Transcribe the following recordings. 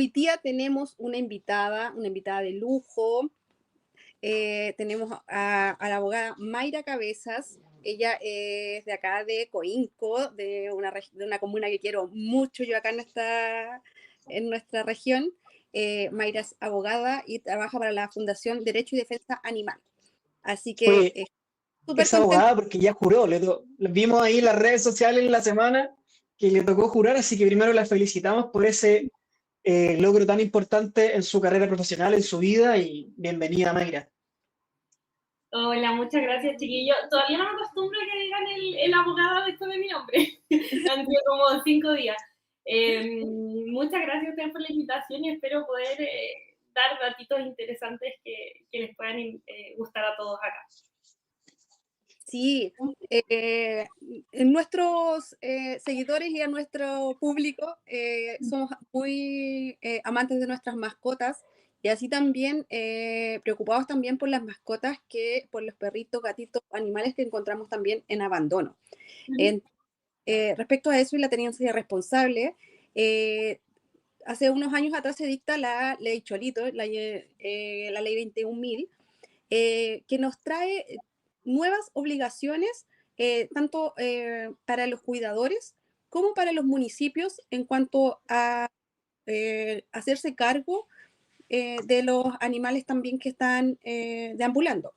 Hoy día tenemos una invitada de lujo. Tenemos a la abogada Mayra Cabezas. Ella es de acá de Coinco, de una comuna que quiero mucho yo acá en nuestra región. Mayra es abogada y trabaja para la Fundación Derecho y Defensa Animal. Así que Oye, súper es contenta. abogada porque ya juró. Vimos ahí en las redes sociales en la semana que le tocó jurar, así que primero la felicitamos por ese logro tan importante en su carrera profesional, en su vida, y bienvenida, Mayra. Hola, muchas gracias, chiquillo. Todavía no me acostumbro a que digan el abogado después de mi nombre. Han sido como 5 días. Muchas gracias a ustedes por la invitación y espero poder dar datitos interesantes que les puedan gustar a todos acá. Sí, en nuestros seguidores y a nuestro público somos muy amantes de nuestras mascotas y así también preocupados también por las mascotas por los perritos, gatitos, animales que encontramos también en abandono. En- Respecto a eso y la tenencia responsable, hace unos años atrás se dicta la ley Cholito, la ley 21.000, que nos trae nuevas obligaciones, tanto para los cuidadores como para los municipios en cuanto a hacerse cargo de los animales también que están deambulando.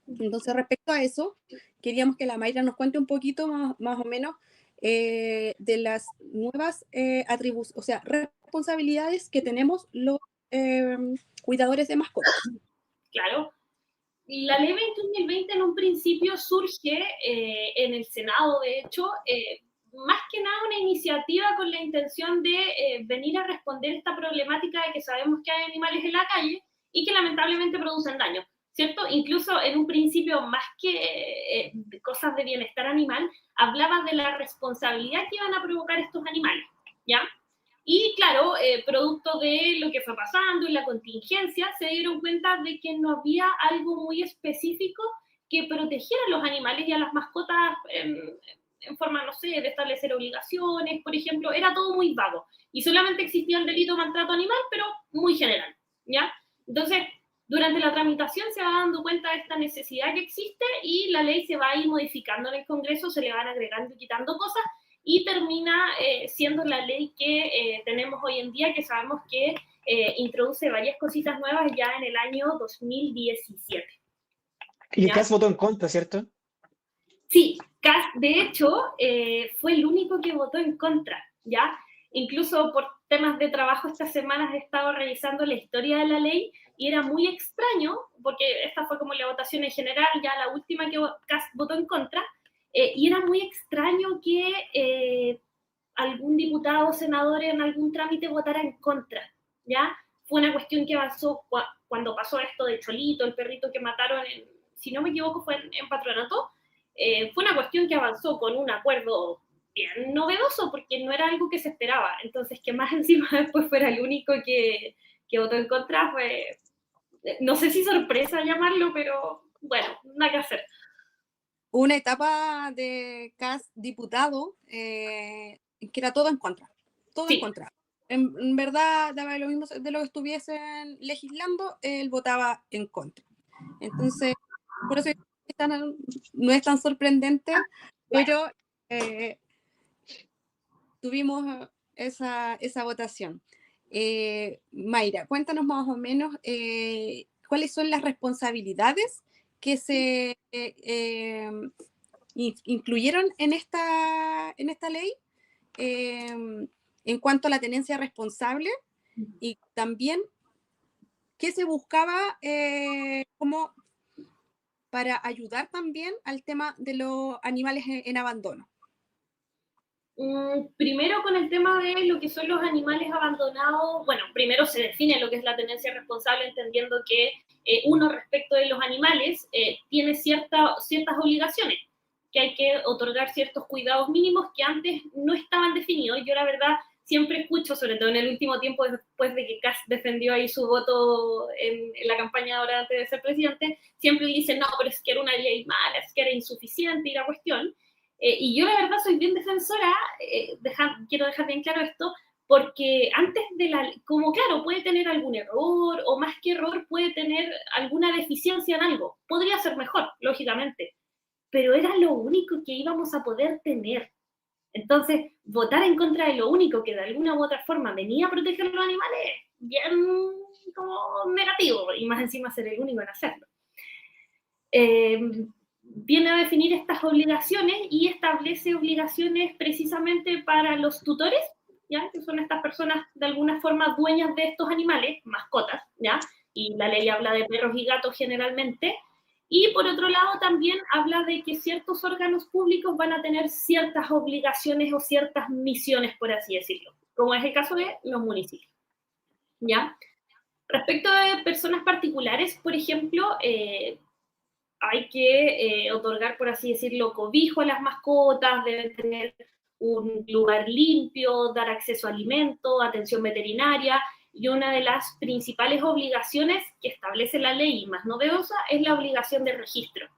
Entonces, respecto a eso, queríamos que la Mayra nos cuente un poquito más o menos de las nuevas atribuciones, o sea, responsabilidades que tenemos los eh, cuidadores de mascotas. Claro. La ley 21.020 en un principio surge en el Senado, de hecho, más que nada una iniciativa con la intención de venir a responder esta problemática de que sabemos que hay animales en la calle y que lamentablemente producen daño, ¿cierto? Incluso en un principio, más que cosas de bienestar animal, hablaba de la responsabilidad que iban a provocar estos animales, ¿ya? Y claro, producto de lo que fue pasando y la contingencia, se dieron cuenta de que no había algo muy específico que protegiera a los animales y a las mascotas en forma, no sé, de establecer obligaciones, por ejemplo, era todo muy vago. Y solamente existía el delito de maltrato animal, pero muy general, ¿ya? Entonces, durante la tramitación se va dando cuenta de esta necesidad que existe y la ley se va a ir modificando en el Congreso, se le van agregando y quitando cosas, y termina siendo la ley que tenemos hoy en día, que sabemos que introduce varias cositas nuevas ya en el año 2017. Y ¿Ya? Cass votó en contra, ¿cierto? Sí, Kast, de hecho, fue el único que votó en contra, ¿ya? Incluso por temas de trabajo estas semanas he estado revisando la historia de la ley y era muy extraño, porque esta fue como la votación en general, ya la última que Kast votó en contra, y era muy extraño que algún diputado o senador en algún trámite votara en contra, ¿ya? Fue una cuestión que avanzó cuando pasó esto de Cholito, el perrito que mataron, si no me equivoco, fue en Patronato. Fue una cuestión que avanzó con un acuerdo bien novedoso, porque no era algo que se esperaba. Entonces, que más encima después fuera el único que votó en contra, fue, no sé si sorpresa llamarlo, pero bueno, nada que hacer. Una etapa de Kass diputado que era todo en contra, todo en Sí. contra. En verdad daba lo mismo de lo que estuviesen legislando, él votaba en contra. Entonces, por eso no es tan sorprendente, pero tuvimos esa votación. Mayra, cuéntanos más o menos cuáles son las responsabilidades que se incluyeron en esta ley en cuanto a la tenencia responsable y también qué se buscaba como para ayudar también al tema de los animales en abandono. Primero con el tema de lo que son los animales abandonados, bueno, primero se define lo que es la tenencia responsable, entendiendo que uno respecto de los animales tiene ciertas obligaciones, que hay que otorgar ciertos cuidados mínimos que antes no estaban definidos. Yo la verdad siempre escucho, sobre todo en el último tiempo, después de que Kass defendió ahí su voto en la campaña ahora antes de ser presidente, siempre dicen, no, pero es que era una ley mala, es que era insuficiente y la cuestión. Y yo la verdad soy bien defensora, quiero dejar bien claro esto, porque antes de como claro, puede tener algún error, o más que error, puede tener alguna deficiencia en algo. Podría ser mejor, lógicamente, pero era lo único que íbamos a poder tener. Entonces, votar en contra de lo único que de alguna u otra forma venía a proteger a los animales, bien como negativo, y más encima ser el único en hacerlo. Viene a definir estas obligaciones y establece obligaciones precisamente para los tutores, ¿ya? Que son estas personas de alguna forma dueñas de estos animales, mascotas, ¿ya? Y la ley habla de perros y gatos generalmente. Y por otro lado también habla de que ciertos órganos públicos van a tener ciertas obligaciones o ciertas misiones, por así decirlo, como es el caso de los municipios, ¿ya? Respecto de personas particulares, por ejemplo, hay que otorgar, por así decirlo, cobijo a las mascotas, deben tener un lugar limpio, dar acceso a alimentos, atención veterinaria, y una de las principales obligaciones que establece la ley, más novedosa, es la obligación de registro,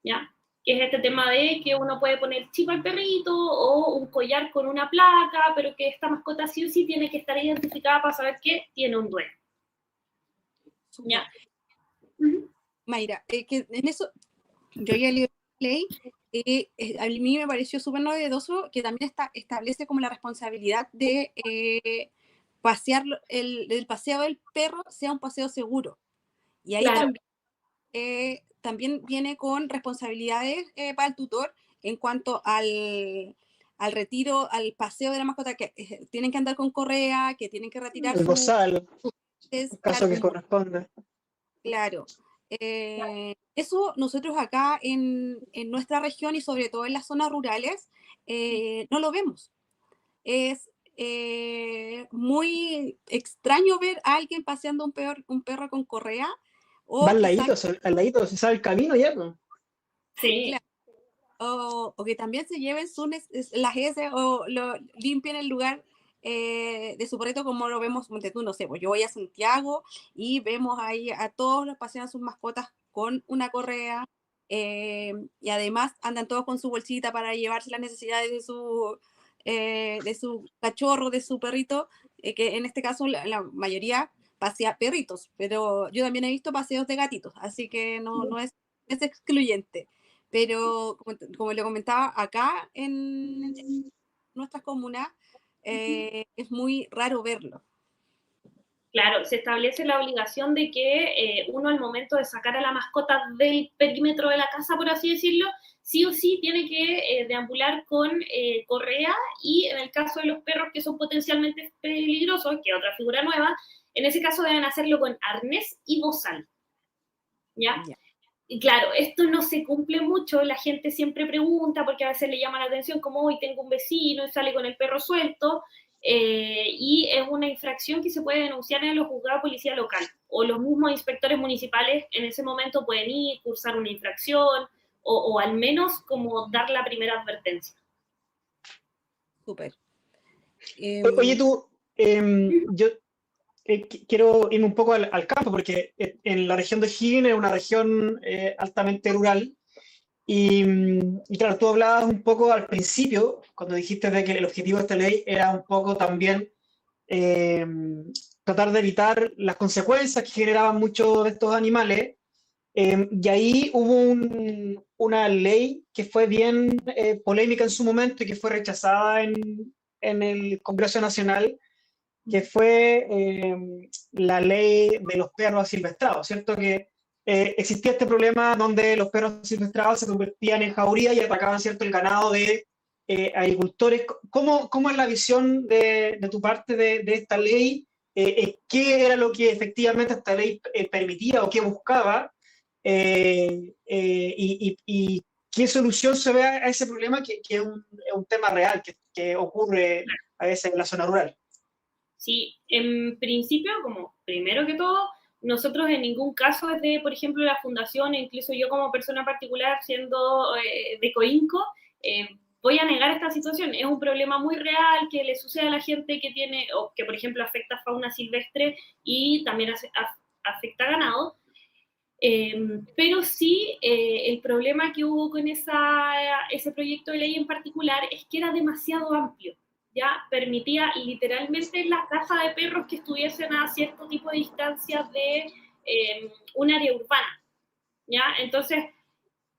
¿ya? Que es este tema de que uno puede poner chip al perrito o un collar con una placa, pero que esta mascota sí o sí tiene que estar identificada para saber que tiene un dueño, ¿ya? Mayra, que en eso yo ya leí la ley, a mí me pareció súper novedoso que también establece como la responsabilidad de pasear, el paseo del perro sea un paseo seguro. Y ahí Claro. también viene con responsabilidades para el tutor en cuanto al retiro, al paseo de la mascota, que tienen que andar con correa, que tienen que retirar El bozal, es, el caso claro, que corresponde. claro. Eso nosotros acá en nuestra región y sobre todo en las zonas rurales no lo vemos. Es muy extraño ver a alguien paseando un perro con correa Va o que al ladito, se sabe el camino ya, ¿no? Sí. claro, o que también se lleven las heces o limpien el lugar de su perrito como lo vemos, tú no sé, pues yo voy a Santiago y vemos ahí a todos los pasean sus mascotas con una correa y además andan todos con su bolsita para llevarse las necesidades de su cachorro, de su perrito, que en este caso la mayoría pasea perritos, pero yo también he visto paseos de gatitos, así que no es excluyente. Pero como le comentaba, acá en nuestras comunas es muy raro verlo. Claro, se establece la obligación de que uno al momento de sacar a la mascota del perímetro de la casa, por así decirlo, sí o sí tiene que deambular con correa y en el caso de los perros que son potencialmente peligrosos, que es otra figura nueva, en ese caso deben hacerlo con arnés y bozal, ¿ya? Ya. Y claro, esto no se cumple mucho, la gente siempre pregunta porque a veces le llama la atención como hoy tengo un vecino y sale con el perro suelto, y es una infracción que se puede denunciar en los juzgados de policía local o los mismos inspectores municipales en ese momento pueden ir, cursar una infracción o al menos como dar la primera advertencia. Súper. Oye, tú, yo quiero irme un poco al campo, porque en la región de Higgins es una región altamente rural. Y claro, tú hablabas un poco al principio, cuando dijiste de que el objetivo de esta ley era un poco también eh, tratar de evitar las consecuencias que generaban muchos de estos animales. Y ahí hubo una ley que fue bien polémica en su momento y que fue rechazada en el Congreso Nacional, que fue la ley de los perros asilvestrados, ¿cierto? Que existía este problema donde los perros asilvestrados se convertían en jauría y atacaban, ¿cierto?, el ganado de agricultores. ¿Cómo es la visión de tu parte de esta ley? ¿Qué era lo que efectivamente esta ley permitía o qué buscaba? Y qué solución se ve a ese problema que es un tema real que ocurre a veces en la zona rural. Sí, en principio, como primero que todo, nosotros en ningún caso desde, por ejemplo, la fundación, e incluso yo como persona particular siendo de Coinco, voy a negar esta situación. Es un problema muy real que le sucede a la gente que tiene, o que por ejemplo afecta a fauna silvestre y también afecta a ganado. Pero sí, el problema que hubo con ese proyecto de ley en particular es que era demasiado amplio. ya permitía literalmente la caza de perros que estuviesen a cierto tipo de distancia de un área urbana, ¿ya? Entonces,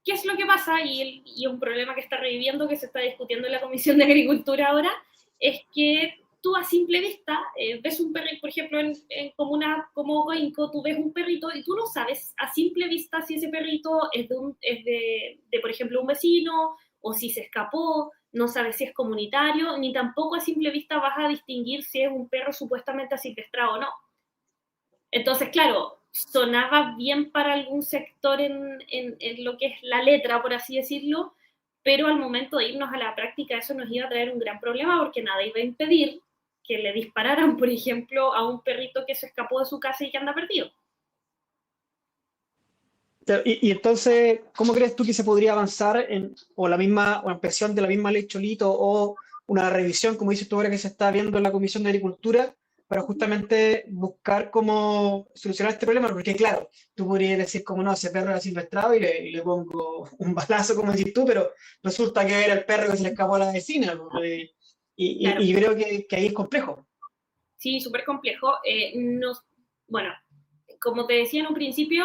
¿qué es lo que pasa? Y un problema que está reviviendo, que se está discutiendo en la Comisión de Agricultura ahora, es que tú a simple vista ves un perrito, por ejemplo, en comunas como Coinco, tú ves un perrito y tú no sabes a simple vista si ese perrito es de, por ejemplo, un vecino o si se escapó, no sabes si es comunitario, ni tampoco a simple vista vas a distinguir si es un perro supuestamente asilvestrado o no. Entonces, claro, sonaba bien para algún sector en lo que es la letra, por así decirlo, pero al momento de irnos a la práctica eso nos iba a traer un gran problema porque nada iba a impedir que le dispararan, por ejemplo, a un perrito que se escapó de su casa y que anda perdido. Y entonces, ¿cómo crees tú que se podría avanzar o la misma o ampliación de la misma ley Cholito o una revisión, como dices tú ahora que se está viendo en la Comisión de Agricultura, para justamente buscar cómo solucionar este problema? Porque claro, tú podrías decir como no, ese perro era silvestrado y le pongo un balazo, como decís tú, pero resulta que era el perro que se le escapó a la vecina. Claro. Y creo que ahí es complejo. Sí, súper complejo. Bueno, como te decía en un principio,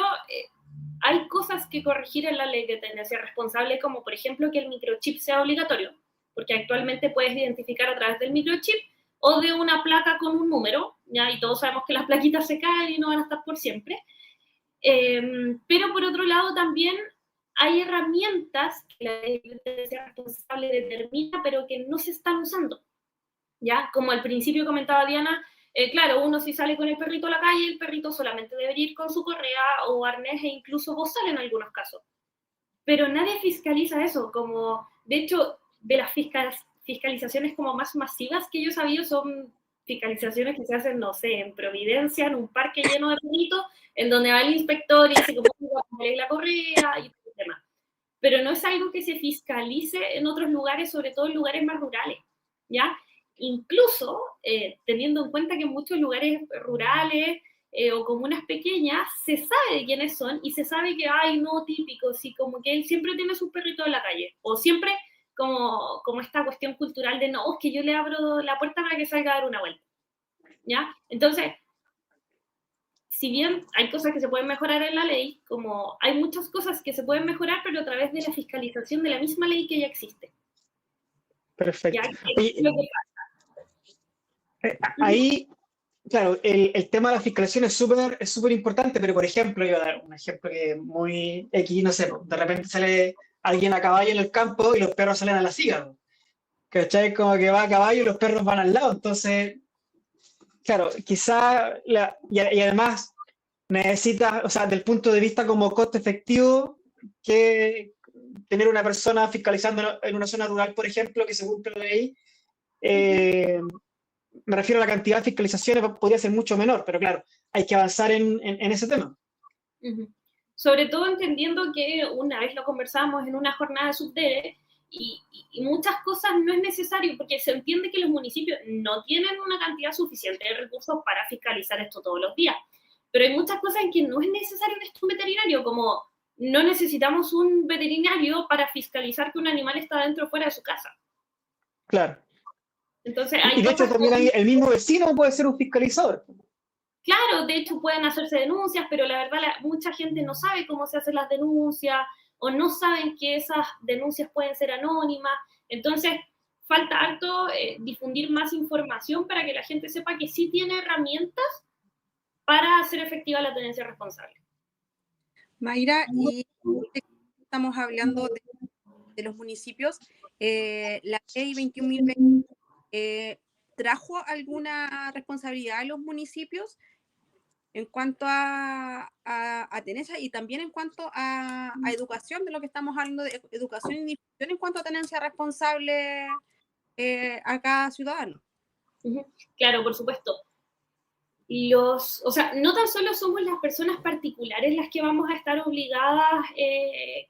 hay cosas que corregir en la ley de tenencia responsable, como por ejemplo que el microchip sea obligatorio, porque actualmente puedes identificar a través del microchip o de una placa con un número, ¿ya? Y todos sabemos que las plaquitas se caen y no van a estar por siempre. Pero por otro lado también hay herramientas que la ley de tenencia responsable determina, pero que no se están usando, ¿ya? Como al principio comentaba Diana, claro, uno si sale con el perrito a la calle, el perrito solamente debe ir con su correa o arnés e incluso bozal en algunos casos. Pero nadie fiscaliza eso, como, de hecho, de las fiscalizaciones como más masivas que yo he sabido son fiscalizaciones que se hacen, no sé, en Providencia, en un parque lleno de perritos, en donde va el inspector y dice cómo ponerle la correa y todo el tema. Pero no es algo que se fiscalice en otros lugares, sobre todo en lugares más rurales, ¿ya? Incluso teniendo en cuenta que en muchos lugares rurales o comunas pequeñas se sabe de quiénes son y se sabe que hay no típico, sí, como que él siempre tiene sus perritos en la calle, o siempre como esta cuestión cultural de no, es que yo le abro la puerta para que salga a dar una vuelta, ¿ya? Entonces, si bien hay cosas que se pueden mejorar en la ley, como hay muchas cosas que se pueden mejorar, pero a través de la fiscalización de la misma ley que ya existe. Perfecto. ¿Ya? ¿Qué es lo que pasa? Ahí, claro, el tema de la fiscalización es súper importante, pero por ejemplo, yo voy a dar un ejemplo que es muy X, no sé, de repente sale alguien a caballo en el campo y los perros salen a la siga, ¿cachai? Como que va a caballo y los perros van al lado, entonces, claro, quizá, y además necesitas, o sea, del punto de vista como coste efectivo, que tener una persona fiscalizando en una zona rural, por ejemplo, que se cumpla la ley, me refiero a la cantidad de fiscalizaciones, podría ser mucho menor, pero claro, hay que avanzar en ese tema. Sobre todo entendiendo que una vez lo conversábamos en una jornada de subdere y muchas cosas no es necesario, porque se entiende que los municipios no tienen una cantidad suficiente de recursos para fiscalizar esto todos los días, pero hay muchas cosas en que no es necesario un veterinario, como no necesitamos un veterinario para fiscalizar que un animal está dentro o fuera de su casa. Claro. Entonces, hay y de hecho también el mismo vecino puede ser un fiscalizador. Claro, de hecho pueden hacerse denuncias, pero la verdad mucha gente no sabe cómo se hacen las denuncias o no saben que esas denuncias pueden ser anónimas. Entonces, falta harto difundir más información para que la gente sepa que sí tiene herramientas para hacer efectiva la tenencia responsable. Mayra, y estamos hablando de los municipios, la ley 21.020 ¿trajo alguna responsabilidad a los municipios en cuanto a tenencia y también en cuanto a educación, de lo que estamos hablando de educación y difusión en cuanto a tenencia responsable a cada ciudadano? Claro, por supuesto. O sea, no tan solo somos las personas particulares las que vamos a estar obligadas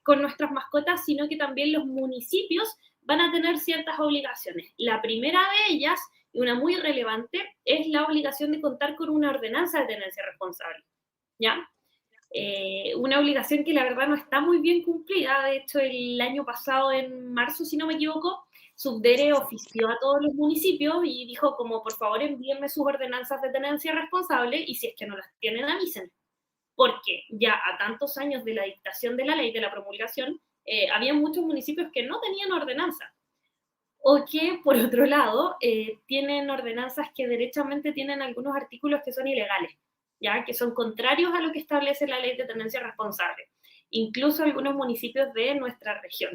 con nuestras mascotas, sino que también los municipios van a tener ciertas obligaciones. La primera de ellas, y una muy relevante, es la obligación de contar con una ordenanza de tenencia responsable, ¿ya? Una obligación que la verdad no está muy bien cumplida. De hecho, el año pasado, en marzo, si no me equivoco, Subdere ofició a todos los municipios y dijo como, por favor, envíenme sus ordenanzas de tenencia responsable y si es que no las tienen, avisen. Porque ya a tantos años de la dictación de la ley, de la promulgación, había muchos municipios que no tenían ordenanza. O que, por otro lado, tienen ordenanzas que derechamente tienen algunos artículos que son ilegales, ya que son contrarios a lo que establece la ley de tenencia responsable, incluso algunos municipios de nuestra región.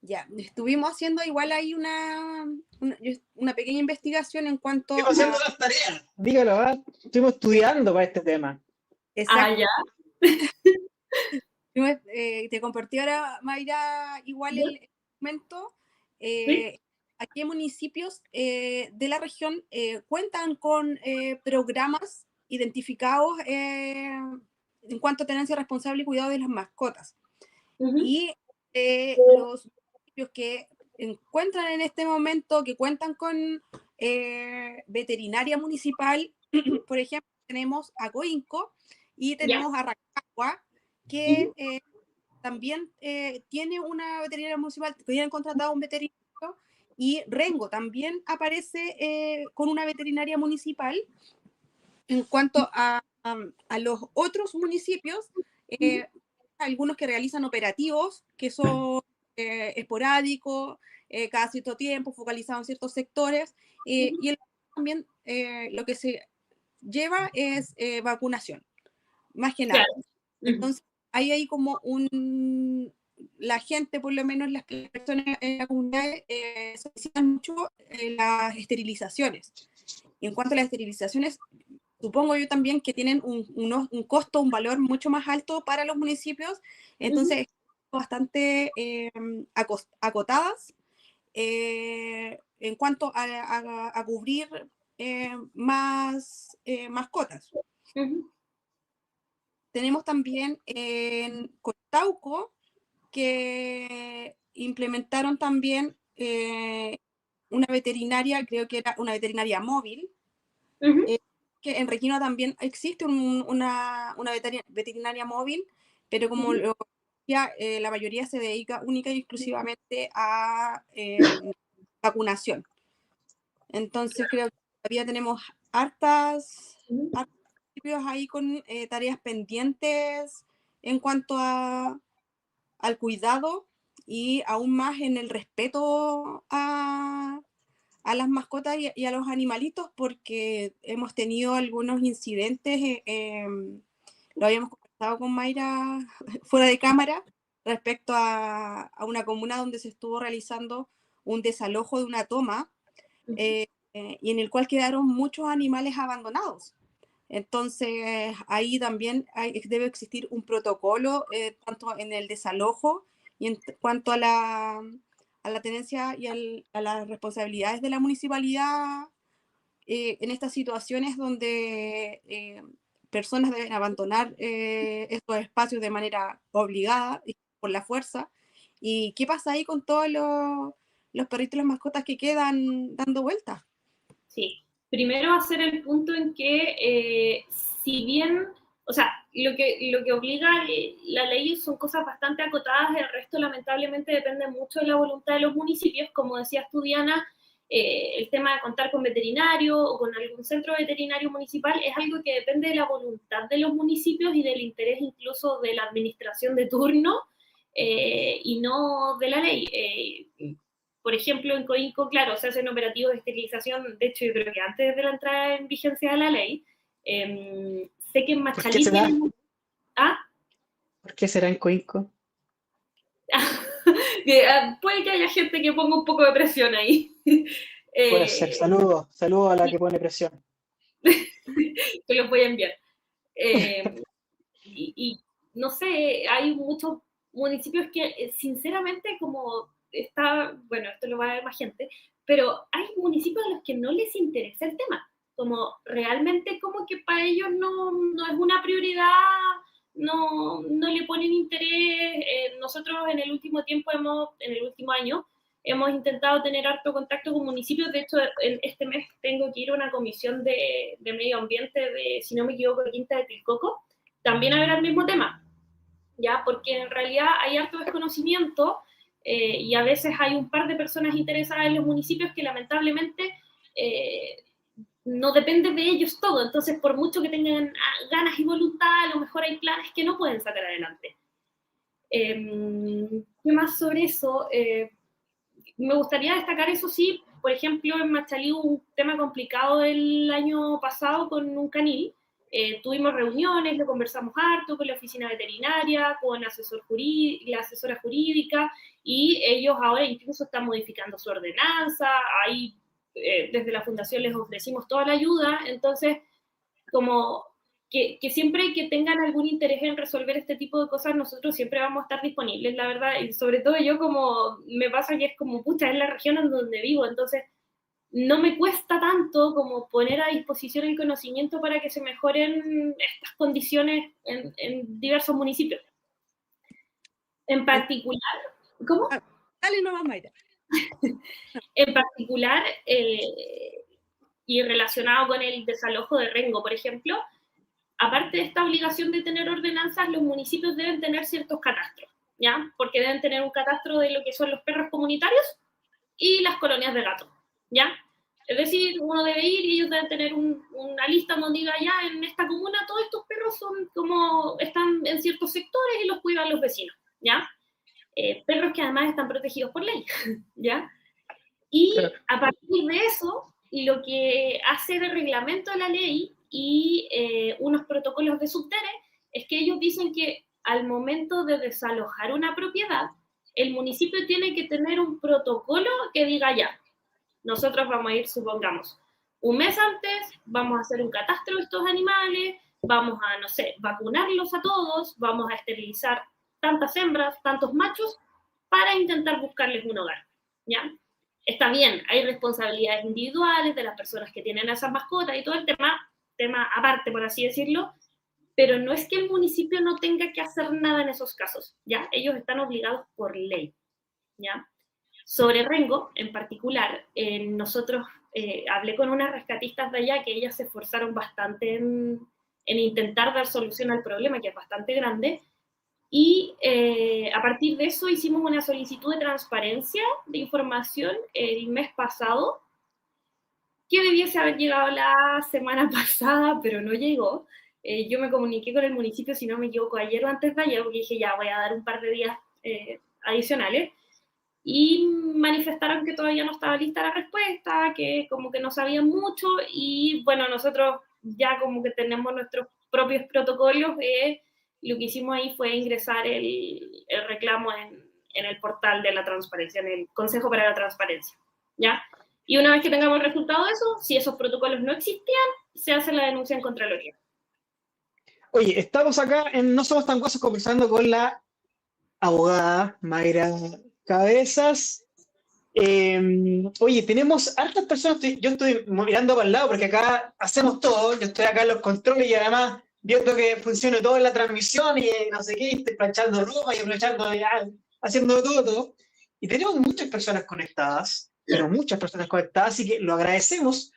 Ya, estuvimos haciendo igual ahí una pequeña investigación en cuanto Estamos haciendo las tareas. Dígalo, ¿verdad? Estuvimos estudiando para este tema. Exacto. Ya. Te compartí ahora, Mayra, igual el momento. ¿Sí? ¿A qué municipios de la región cuentan con programas identificados en cuanto a tenencia responsable y cuidado de las mascotas? Y los municipios que encuentran en este momento, que cuentan con veterinaria municipal, por ejemplo, tenemos a Coinco y tenemos a Rancagua, que también tiene una veterinaria municipal, que tienen contratado un veterinario, y Rengo también aparece con una veterinaria municipal. En cuanto a los otros municipios, algunos que realizan operativos que son esporádicos, cada cierto tiempo, focalizados en ciertos sectores, y también lo que se lleva es vacunación, más que nada. Claro. Entonces, hay como la gente, por lo menos las personas en la comunidad, solicitan mucho las esterilizaciones. Y en cuanto a las esterilizaciones, supongo yo también que tienen un costo, un valor mucho más alto para los municipios, entonces bastante acotadas en cuanto a cubrir más mascotas. Tenemos también en Cotauco que implementaron también una veterinaria, creo que era una veterinaria móvil, que en Requino también existe una veterinaria móvil, pero como lo decía, la mayoría se dedica única y exclusivamente a vacunación. Entonces creo que todavía tenemos hartas municipios ahí con tareas pendientes en cuanto al cuidado y aún más en el respeto a las mascotas y a los animalitos, porque hemos tenido algunos incidentes, lo habíamos conversado con Mayra fuera de cámara, respecto a una comuna donde se estuvo realizando un desalojo de una toma, y en el cual quedaron muchos animales abandonados. Entonces, ahí también debe existir un protocolo, tanto en el desalojo y en cuanto a la tenencia y a las responsabilidades de la municipalidad en estas situaciones donde personas deben abandonar estos espacios de manera obligada y por la fuerza. ¿Y qué pasa ahí con todos los perritos y las mascotas que quedan dando vueltas? Sí, primero hacer el punto en que si bien, o sea, lo que obliga la ley son cosas bastante acotadas, el resto lamentablemente depende mucho de la voluntad de los municipios, como decías tú, Diana, el tema de contar con veterinario o con algún centro veterinario municipal es algo que depende de la voluntad de los municipios y del interés incluso de la administración de turno y no de la ley. Por ejemplo, en Coinco, claro, se hacen operativos de esterilización, de hecho yo creo que antes de la entrada en vigencia de la ley, sé que en Machalí tienen... ¿Ah? ¿Por qué será en Coinco? Puede que haya gente que ponga un poco de presión ahí. Puede ser, saludos a la que pone presión. Que los voy a enviar. Y no sé, hay muchos municipios que sinceramente como está, bueno, esto lo va a ver más gente, pero hay municipios a los que no les interesa el tema, como realmente como que para ellos no es una prioridad, no le ponen interés. Nosotros en el último tiempo en el último año, hemos intentado tener harto contacto con municipios. De hecho, este mes tengo que ir a una comisión de medio ambiente de, si no me equivoco, de Quinta de Tilcoco, también a ver el mismo tema, ¿ya? Porque en realidad hay harto desconocimiento y a veces hay un par de personas interesadas en los municipios que lamentablemente no depende de ellos todo, entonces por mucho que tengan ganas y voluntad, a lo mejor hay planes que no pueden sacar adelante. ¿Qué más sobre eso? Me gustaría destacar, eso sí, por ejemplo, en Machalí hubo un tema complicado el año pasado con un canil. Tuvimos reuniones, lo conversamos harto con la oficina veterinaria, con la asesora jurídica, y ellos ahora incluso están modificando su ordenanza. Ahí, desde la fundación les ofrecimos toda la ayuda, entonces, como que siempre que tengan algún interés en resolver este tipo de cosas, nosotros siempre vamos a estar disponibles, la verdad, y sobre todo yo, como me pasa que es como, pucha, es la región en donde vivo, entonces no me cuesta tanto como poner a disposición el conocimiento para que se mejoren estas condiciones en diversos municipios. En particular, ¿cómo? Dale nomás, Mayra. En particular, y relacionado con el desalojo de Rengo, por ejemplo, aparte de esta obligación de tener ordenanzas, los municipios deben tener ciertos catastros, ¿ya? Porque deben tener un catastro de lo que son los perros comunitarios y las colonias de gatos, ¿ya? Es decir, uno debe ir y ellos deben tener una lista donde diga, ya, en esta comuna todos estos perros son como, están en ciertos sectores y los cuidan los vecinos, ¿ya? Perros que además están protegidos por ley, ¿ya? Y a partir de eso, lo que hace el reglamento de la ley y unos protocolos de subtere es que ellos dicen que al momento de desalojar una propiedad, el municipio tiene que tener un protocolo que diga, ya, nosotros vamos a ir, supongamos, un mes antes, vamos a hacer un catastro de estos animales, vamos a, no sé, vacunarlos a todos, vamos a esterilizar tantas hembras, tantos machos, para intentar buscarles un hogar, ¿ya? Está bien, hay responsabilidades individuales de las personas que tienen esas mascotas y todo el tema aparte, por así decirlo, pero no es que el municipio no tenga que hacer nada en esos casos, ¿ya? Ellos están obligados por ley, ¿ya? Sobre Rengo, en particular, nosotros hablé con unas rescatistas de allá que ellas se esforzaron bastante en intentar dar solución al problema, que es bastante grande, y a partir de eso hicimos una solicitud de transparencia de información el mes pasado, que debiese haber llegado la semana pasada, pero no llegó. Yo me comuniqué con el municipio, si no me equivoco, ayer o antes de ayer, porque dije, ya, voy a dar un par de días adicionales, y manifestaron que todavía no estaba lista la respuesta, que como que no sabían mucho, y bueno, nosotros ya como que tenemos nuestros propios protocolos, lo que hicimos ahí fue ingresar el reclamo en el portal de la transparencia, en el Consejo para la Transparencia, ¿ya? Y una vez que tengamos el resultado de eso, si esos protocolos no existían, se hace la denuncia en Contraloría. Oye, estamos acá en No Somos Tan Guasos conversando con la abogada Mayra Cabezas. Oye, tenemos hartas personas, yo estoy mirando para el lado porque acá hacemos todo, yo estoy acá en los controles y además viendo que funcione todo en la transmisión y no sé qué, estoy planchando ropa y planchando, haciendo todo. Y tenemos muchas personas conectadas, pero muchas personas conectadas, así que lo agradecemos,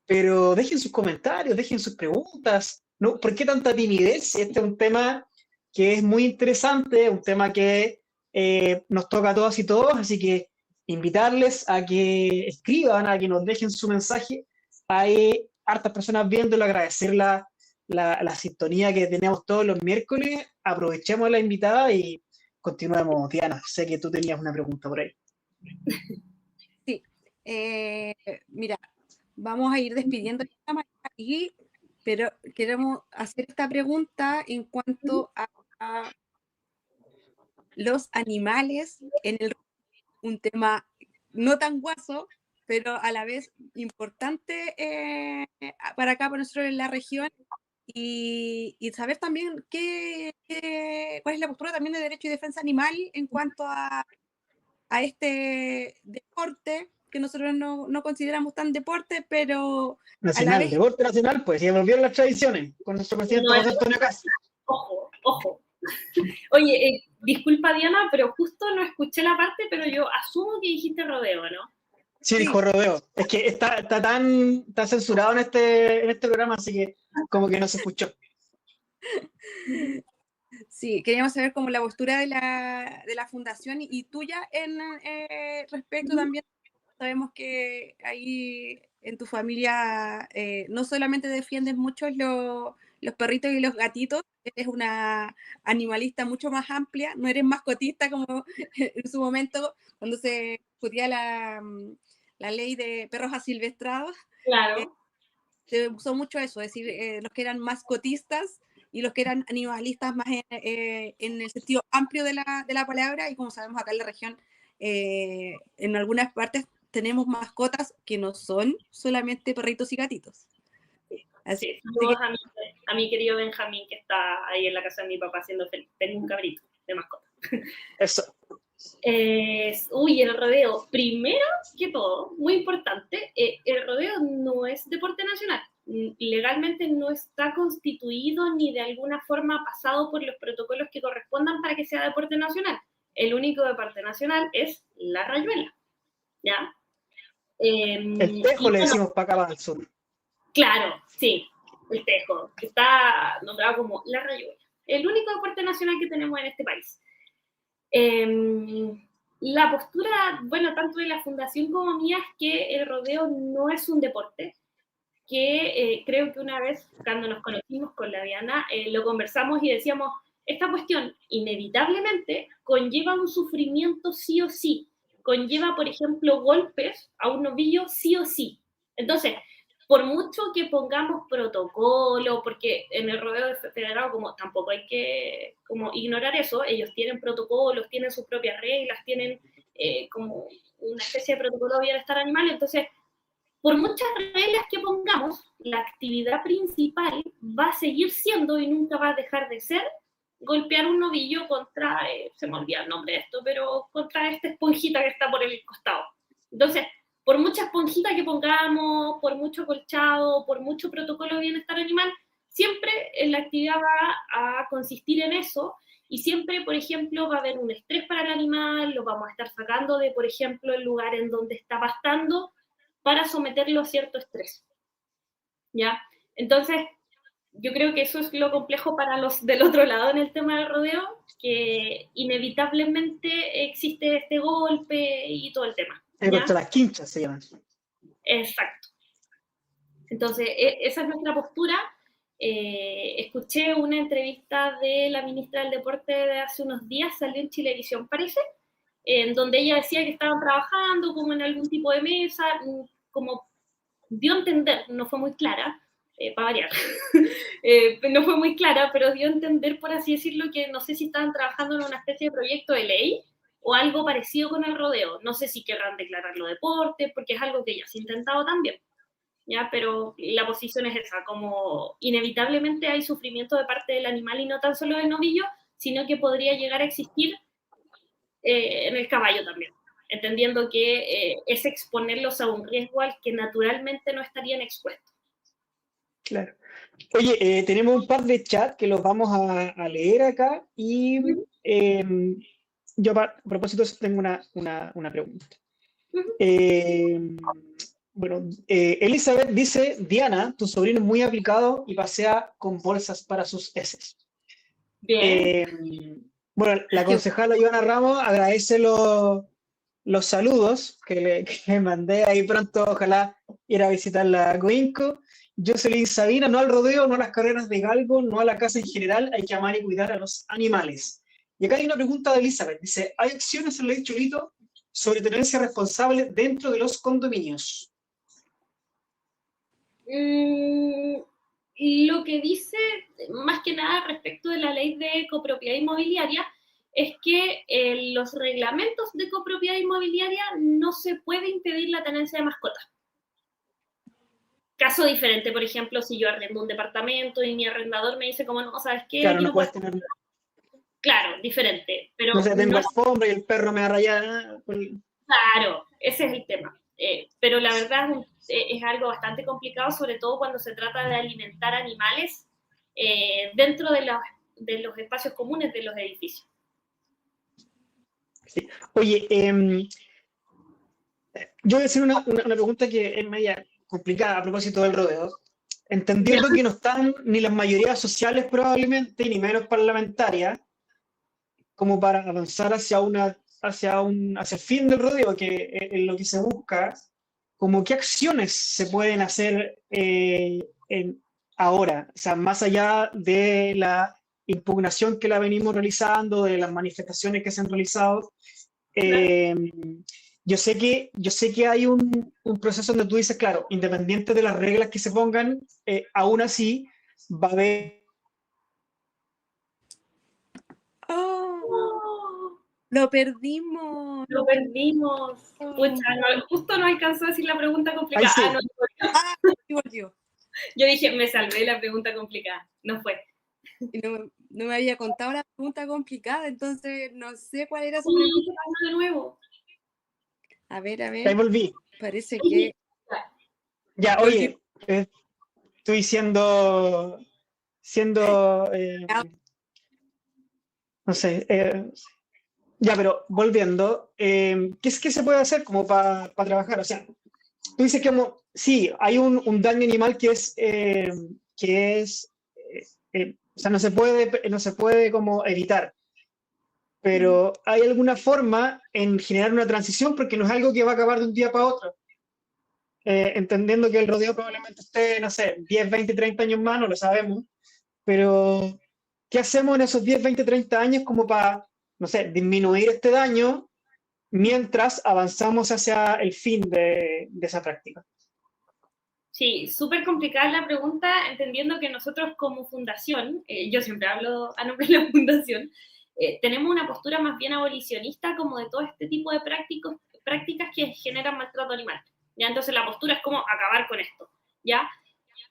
pero dejen sus comentarios, dejen sus preguntas, ¿no? ¿Por qué tanta timidez? Este es un tema que es muy interesante, un tema que nos toca a todas y todos, así que invitarles a que escriban, a que nos dejen su mensaje. Hay hartas personas viéndolo, agradecer la sintonía que tenemos todos los miércoles. Aprovechemos la invitada y continuemos. Diana, sé que tú tenías una pregunta por ahí. Sí, mira, vamos a ir despidiendo aquí, pero queremos hacer esta pregunta en cuanto a los animales en un tema no tan guaso, pero a la vez importante para acá, para nosotros en la región, y saber también cuál es la postura también de derecho y defensa animal en cuanto a este deporte que nosotros no consideramos tan deporte, pero nacional, a la vez... Deporte nacional, pues, y volvieron las tradiciones con nuestro presidente José Antonio Cast. Ojo. Oye, disculpa Diana, pero justo no escuché la parte, pero yo asumo que dijiste rodeo, ¿no? Sí, dijo rodeo. Es que está censurado en este programa, así que como que no se escuchó. Sí, queríamos saber como la postura de la fundación y tuya en respecto también. Sabemos que ahí en tu familia no solamente defiendes mucho los perritos y los gatitos, eres una animalista mucho más amplia, no eres mascotista como en su momento cuando se discutía la ley de perros asilvestrados. Claro. Se usó mucho eso, es decir, los que eran mascotistas y los que eran animalistas más en el sentido amplio de la palabra, y como sabemos acá en la región, en algunas partes tenemos mascotas que no son solamente perritos y gatitos. Sí, saludos a mi querido Benjamín, que está ahí en la casa de mi papá haciendo feliz. Tengo un cabrito de mascota. Eso. El rodeo. Primero que todo, muy importante, el rodeo no es deporte nacional. Legalmente no está constituido ni de alguna forma pasado por los protocolos que correspondan para que sea deporte nacional. El único deporte nacional es la rayuela, ¿ya? El tejo le decimos para acá para el sur. Claro, sí, el tejo, que está nombrado como la rayuela. El único deporte nacional que tenemos en este país. La postura, bueno, tanto de la fundación como mía, es que el rodeo no es un deporte, que creo que una vez cuando nos conocimos con la Diana, lo conversamos y decíamos, esta cuestión inevitablemente conlleva un sufrimiento sí o sí, conlleva, por ejemplo, golpes a un novillo sí o sí. Entonces, por mucho que pongamos protocolo, porque en el rodeo federado como tampoco hay que como ignorar eso, ellos tienen protocolos, tienen sus propias reglas, tienen como una especie de protocolo de bienestar animal, entonces, por muchas reglas que pongamos, la actividad principal va a seguir siendo y nunca va a dejar de ser golpear un novillo contra, se me olvida el nombre de esto, pero contra esta esponjita que está por el costado. Entonces, por mucha esponjita que pongamos, por mucho colchado, por mucho protocolo de bienestar animal, siempre la actividad va a consistir en eso y siempre, por ejemplo, va a haber un estrés para el animal, lo vamos a estar sacando de, por ejemplo, el lugar en donde está pastando para someterlo a cierto estrés, ¿ya? Entonces, yo creo que eso es lo complejo para los del otro lado en el tema del rodeo, que inevitablemente existe este golpe y todo el tema. Contra las quinchas se llaman. Exacto. Entonces, esa es nuestra postura. Escuché una entrevista de la ministra del Deporte de hace unos días, salió en Chilevisión, parece, en donde ella decía que estaban trabajando como en algún tipo de mesa, como dio a entender, no fue muy clara, para variar, no fue muy clara, pero dio a entender, por así decirlo, que no sé si estaban trabajando en una especie de proyecto de ley o algo parecido con el rodeo. No sé si querrán declararlo deporte, porque es algo que ya se ha intentado también, ¿ya? Pero la posición es esa, como inevitablemente hay sufrimiento de parte del animal y no tan solo del novillo, sino que podría llegar a existir en el caballo también, entendiendo que es exponerlos a un riesgo al que naturalmente no estarían expuestos. Claro. Oye, tenemos un par de chats que los vamos a leer acá y yo a propósito tengo una pregunta. Bueno, Elizabeth dice, Diana, tu sobrino es muy aplicado y pasea con bolsas para sus heces. Bien. Bueno, la concejala Ivana Ramos agradece los saludos que le mandé ahí pronto, ojalá ir a visitar la Coinco. Jocelyn Sabina, no al rodeo, no a las carreras de galgo, no a la casa en general, hay que amar y cuidar a los animales. Y acá hay una pregunta de Elizabeth, dice, ¿hay acciones en la ley Chulito sobre tenencia responsable dentro de los condominios? Lo que dice, más que nada respecto de la ley de copropiedad inmobiliaria, es que en los reglamentos de copropiedad inmobiliaria no se puede impedir la tenencia de mascotas. Caso diferente, por ejemplo, si yo arrendo un departamento y mi arrendador me dice como, no, ¿sabes qué? Claro, no puedes tener... Claro, diferente. Pero no sé, tengo alfombra y el perro me va a rayar. Claro, ese es el tema. Pero la verdad es algo bastante complicado, sobre todo cuando se trata de alimentar animales dentro de los espacios comunes de los edificios. Sí. Oye, yo voy a hacer una pregunta que es media complicada a propósito del rodeo. Entendiendo que no están ni las mayorías sociales probablemente, ni menos parlamentarias, como para avanzar hacia el fin del rodeo, que en lo que se busca, como qué acciones se pueden hacer ahora, o sea, más allá de la impugnación que la venimos realizando, de las manifestaciones que se han realizado. Yo sé que hay un proceso donde tú dices, claro, independiente de las reglas que se pongan, aún así va a haber... ¡Oh! ¡Lo perdimos! Lo perdimos. Pucha, justo no alcanzó a decir la pregunta complicada. Sí. Sí volvió. Yo dije, me salvé la pregunta complicada. No fue. No me había contado la pregunta complicada, entonces no sé cuál era su Sí, pregunta. de nuevo. A ver. Ahí volví. Parece que... Ya, oye, estoy siendo no sé, ya, pero volviendo, ¿qué es que se puede hacer como para trabajar? O sea, tú dices que como, sí, hay un daño animal que es o sea, no se puede como evitar, pero ¿hay alguna forma en generar una transición? Porque no es algo que va a acabar de un día para otro. Entendiendo que el rodeo probablemente esté, no sé, 10, 20, 30 años más, no lo sabemos, pero ¿qué hacemos en esos 10, 20, 30 años como para, no sé, disminuir este daño mientras avanzamos hacia el fin de esa práctica? Sí, súper complicada la pregunta, entendiendo que nosotros como fundación, yo siempre hablo a nombre de la fundación, tenemos una postura más bien abolicionista como de todo este tipo de prácticas que generan maltrato animal. ¿Ya? Entonces la postura es como acabar con esto, ¿ya?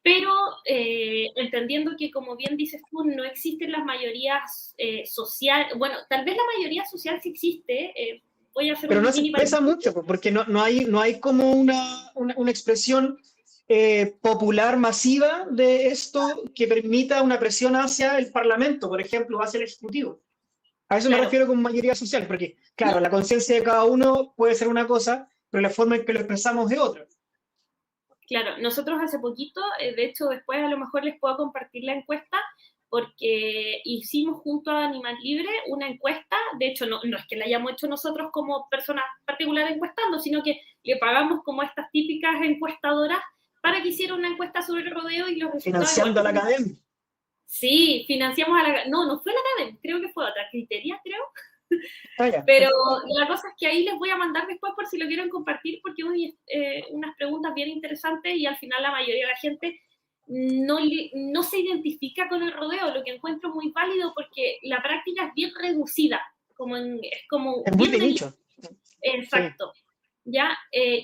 Pero entendiendo que, como bien dices tú, no existen las mayorías sociales, bueno, tal vez la mayoría social sí existe, voy a hacer pero un no se mini expresa mucho, porque no hay como una expresión popular masiva de esto que permita una presión hacia el Parlamento, por ejemplo, hacia el Ejecutivo. A eso me Claro. refiero con mayoría social, porque, claro, la conciencia de cada uno puede ser una cosa, pero la forma en que lo expresamos es otra. Claro, nosotros hace poquito, de hecho después a lo mejor les puedo compartir la encuesta, porque hicimos junto a Animal Libre una encuesta, de hecho no es que la hayamos hecho nosotros como personas particulares encuestando, sino que le pagamos como estas típicas encuestadoras para que hiciera una encuesta sobre el rodeo y los resultados... Financiando a la academia. Sí, financiamos a la... No fue la academia, creo que fue otra, Criteria, creo. Ah, pero la cosa es que ahí les voy a mandar después por si lo quieren compartir, porque hay unas preguntas bien interesantes y al final la mayoría de la gente no se identifica con el rodeo, lo que encuentro muy válido porque la práctica es bien reducida, es muy de nicho. Exacto. Sí. Ya,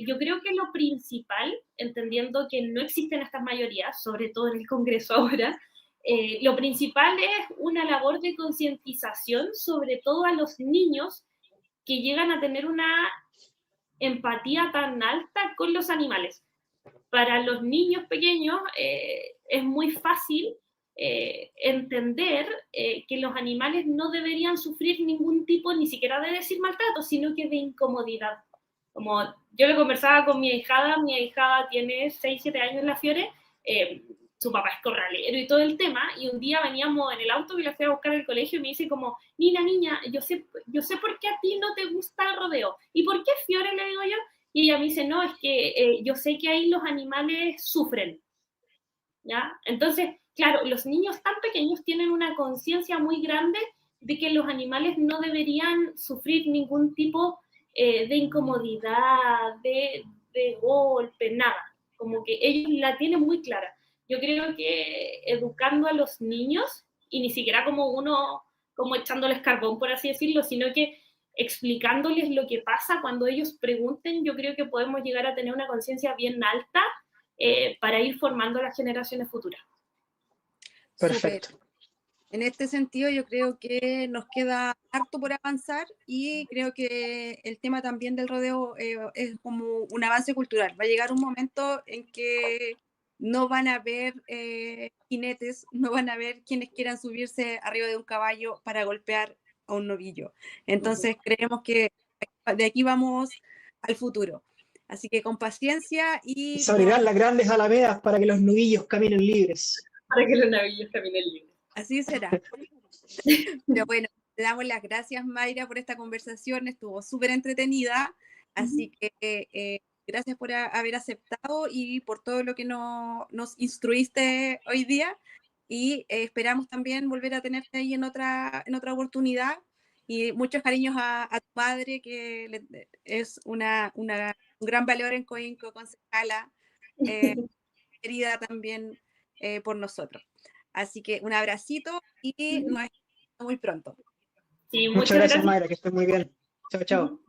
yo creo que lo principal, entendiendo que no existen estas mayorías, sobre todo en el Congreso ahora, lo principal es una labor de concientización, sobre todo a los niños que llegan a tener una empatía tan alta con los animales. Para los niños pequeños es muy fácil entender que los animales no deberían sufrir ningún tipo, ni siquiera de decir maltrato, sino que de incomodidad. Como yo le conversaba con mi ahijada tiene 6, 7 años, la Fiore, su papá es corralero y todo el tema, y un día veníamos en el auto y la fui a buscar al colegio y me dice como, niña, yo sé por qué a ti no te gusta el rodeo. ¿Y por qué, Fiore? Le digo yo. Y ella me dice, no, es que yo sé que ahí los animales sufren. ¿Ya? Entonces, claro, los niños tan pequeños tienen una conciencia muy grande de que los animales no deberían sufrir ningún tipo de incomodidad, de golpe, nada. Como que ellos la tienen muy clara. Yo creo que educando a los niños, y ni siquiera como echándoles carbón, por así decirlo, sino que explicándoles lo que pasa cuando ellos pregunten, yo creo que podemos llegar a tener una conciencia bien alta para ir formando las generaciones futuras. Perfecto. Super. En este sentido, yo creo que nos queda harto por avanzar y creo que el tema también del rodeo es como un avance cultural. Va a llegar un momento en que no van a haber jinetes, no van a haber quienes quieran subirse arriba de un caballo para golpear a un novillo. Entonces, creemos que de aquí vamos al futuro. Así que con paciencia y... Se abrirán las grandes alamedas para que los novillos caminen libres. Para que los novillos caminen libres. Así será. Pero bueno, Te damos las gracias, Mayra, por esta conversación, estuvo súper entretenida, así que gracias por haber aceptado y por todo lo que nos instruiste hoy día, y esperamos también volver a tenerte ahí en otra oportunidad, y muchos cariños a tu padre, que es un gran valor en Coinco, concejala, querida también por nosotros. Así que un abracito y nos vemos muy pronto. Sí, Muchas muchas gracias, gracias. Mayra, que estés muy bien. Chao, chao.